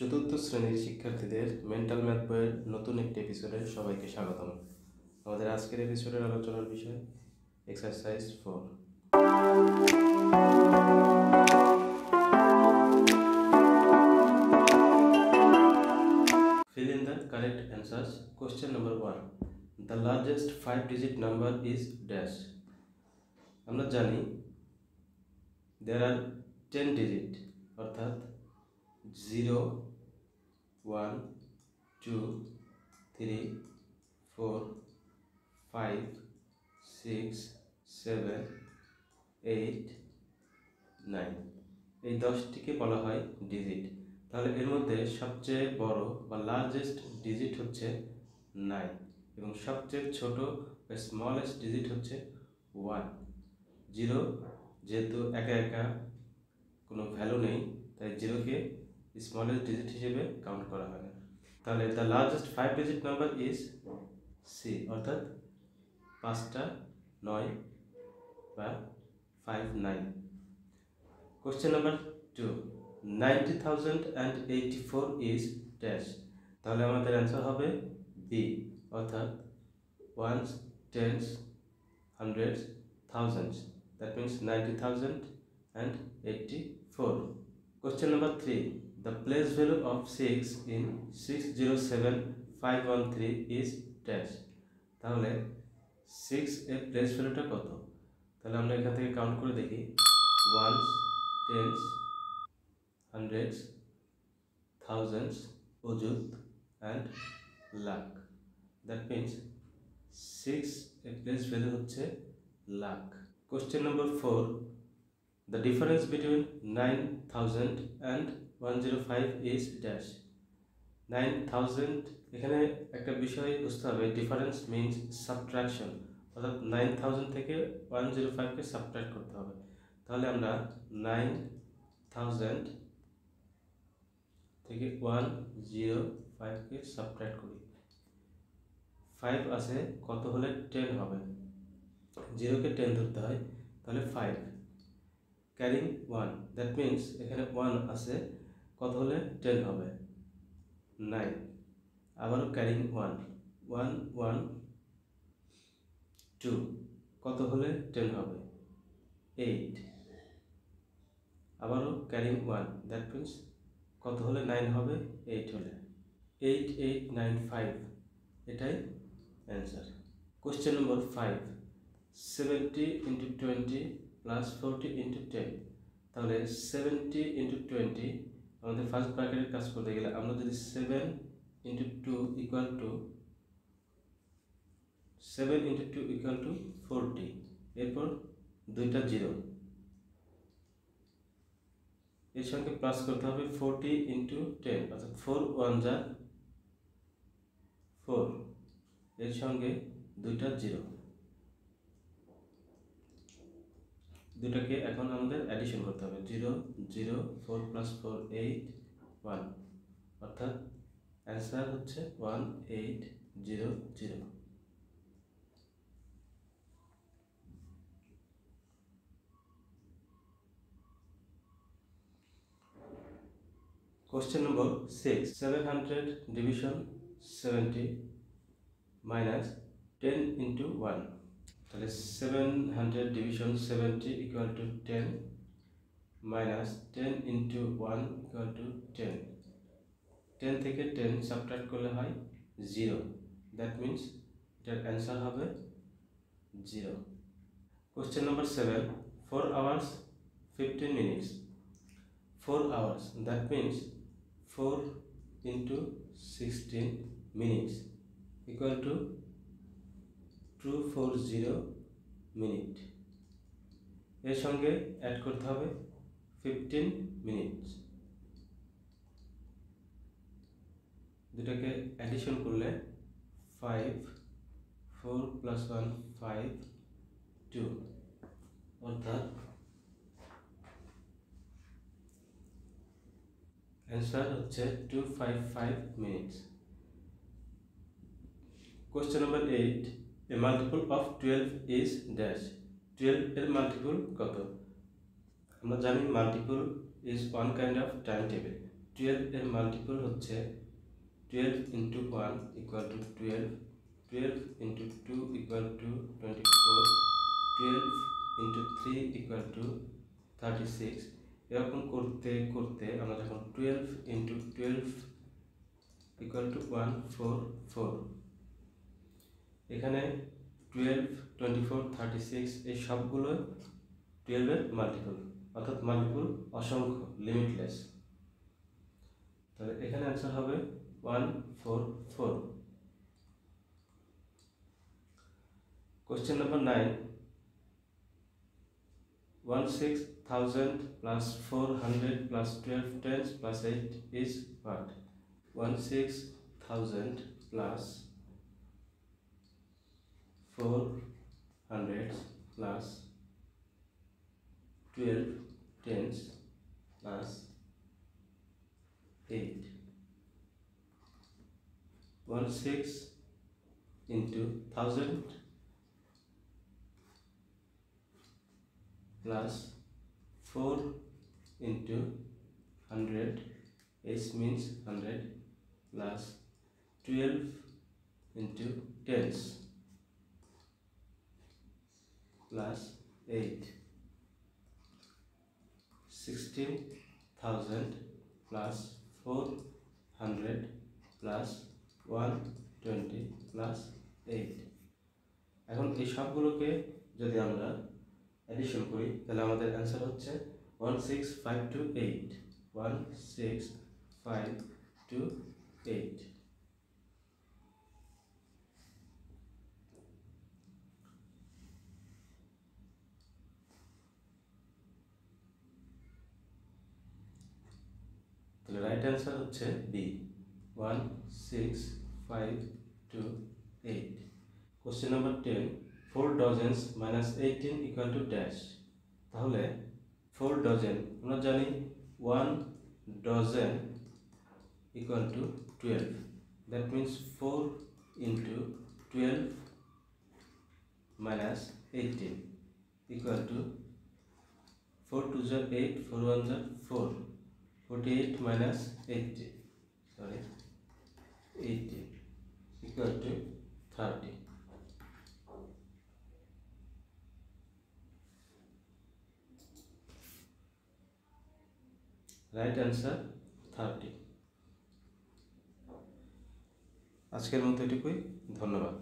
চতুর্থ শ্রেণীর শিক্ষার্থীদের মেন্টাল ম্যাথ বইয়ের নতুন একটি এপিসোডে সবাইকে স্বাগতম। আমাদের আজকের এপিসোডের আলোচনার বিষয় exercise 4। Fill in the correct answers. Question number 1. The largest 5-digit number is dash. আমরা জানি there are 10 digit অর্থাৎ 0 1 2 3 4 5 6 7 8 9 এই 10টিকে বলা হয় ডিজিট। তাহলে এর মধ্যে সবচেয়ে বড় বা লার্জেস্ট ডিজিট হচ্ছে 9 এবং সবচেয়ে ছোট বা স্মলেস্ট ডিজিট হচ্ছে 1। 0 যেহেতু একা একা কোনো ভ্যালু নেই তাই 0কে স্মলেস্ট ডিজিট হিসেবে কাউন্ট করা হয় না। তাহলে the largest 5 digit number is C অর্থাৎ 5টা 9 বা 59। Question number 2, 90,084 is dash. তাহলে আমাদের অ্যান্সার হবে বি অর্থাৎ ones tens hundreds thousands, that means 90,084। Question number 3, the place value of 6 in 607513 is dash। তাহলে 6 এর প্লেস ভ্যালুটা কত? তাহলে আমরা এখান থেকে কাউন্ট করে দেখি ওয়ান্স টেন্স হান্ড্রেডস থাউজেন্ডস অযুত অ্যান্ড লাখ, দ্যাট মিনস 6 এর প্লেস ভ্যালু হচ্ছে lakh. Question number 4, the difference between 9,000 and 105 is dash। 9,000 এখানে একটা বিষয় বুঝতে হবে, ডিফারেন্স মিনস সাবট্রাকশন, অর্থাৎ 9,000 থেকে 105কে সাবট্রাক্ট করতে হবে। তাহলে আমরা 9,000 থেকে 105কে সাবট্রাক্ট করি। 5 আছে, কত হলে 10 হবে? 0কে 10 ধরতে হয়, তাহলে 5 ক্যারিং 1, দ্যাট মিনস এখানে 1 আছে, কত হলে 10 হবে? 9। আবারও ক্যারিং 1 1 1 2, কত হলে 10 হবে? 8। আবারও ক্যারিং 1, দ্যাট মিনস কত হলে 9 হবে? 8 হলে। 8895 এটাই answer. Question number 5, 70 into 20 plus 40 into 10। তাহলে 70 into 20 আমাদের ফার্স্ট ব্র্যাকেটের কাজ করতে গেলে আমরা যদি 7 into 2 equal to 40, এরপর দুইটা 0, এর সঙ্গে প্লাস করতে হবে 40 into 10 অর্থাৎ 4 1 যা 4, এর সঙ্গে দুইটা 0, দুটাকে এখন আমাদের অ্যাডিশন করতে হবে। 0 0 4 plus 4 8 1, অর্থাৎ অ্যান্সার হচ্ছে 1800। Question number 6, 700 division 70 minus 10 into 1। তাহলে 700 division 70 equal to 10 minus 10 into 1 equal to 10। 10 থেকে 10 সাবট্রাক্ট করলে হয় 0, দ্যাট মিনস এটার অ্যান্সার হবে 0। Question number 7, 4 hours 15 minutes। 4 hours, that means 4 into 16 minutes equal to 240 minute. এর সঙ্গে অ্যাড করতে হবে 15 মিনিট, দুটাকে অ্যাডিশন করলে 5 4 plus 1 5 2, অর্থাৎ অ্যান্সার হচ্ছে 255 minutes. Question number 8, a multiple of 12 is dash। 12 এর মাল্টিপল কত? আমরা জানি multiple is one kind of time table। 12 এর মাল্টিপল হচ্ছে 12 into 1 equal to 12, 12 into 2 equal to 24, 12 into 3 equal to 36। এরকম করতে করতে আমরা যখন 12 into 12 equal to 144, এখানে 12, 24, 36 এই সবগুলো 12 এর মাল্টিপল, অর্থাৎ মাল্টিপল অসংখ্য, লিমিটলেস। তাহলে এখানে অ্যান্সার হবে 144। Question number 9. 16,000 plus 400 plus 12 tens plus 8 is what? 16,000 plus 400 plus 12 tens plus 8. 16 into 1000 plus 4 into 100, h means 100, plus 12 into tens plus 8. 16,000 plus 400 plus 120 plus 8। এখন এই সবগুলোকে যদি আমরা এডিশন করি তাহলে আমাদের অ্যান্সার হচ্ছে 16528, 16528। তাহলে রাইট অ্যান্সার হচ্ছে B, 16528। Question number 10, 4 dozens minus 18 equal to dash। তাহলে 4 dozen আমরা জানি 1 dozen equal to 12, that means 4 into 12 minus 18 equal to 4 2 are 8, 4 1 are 4, 48 minus 80, 80 equal to 30। Right answer 30। আজকের মতো এটুকুই, ধন্যবাদ।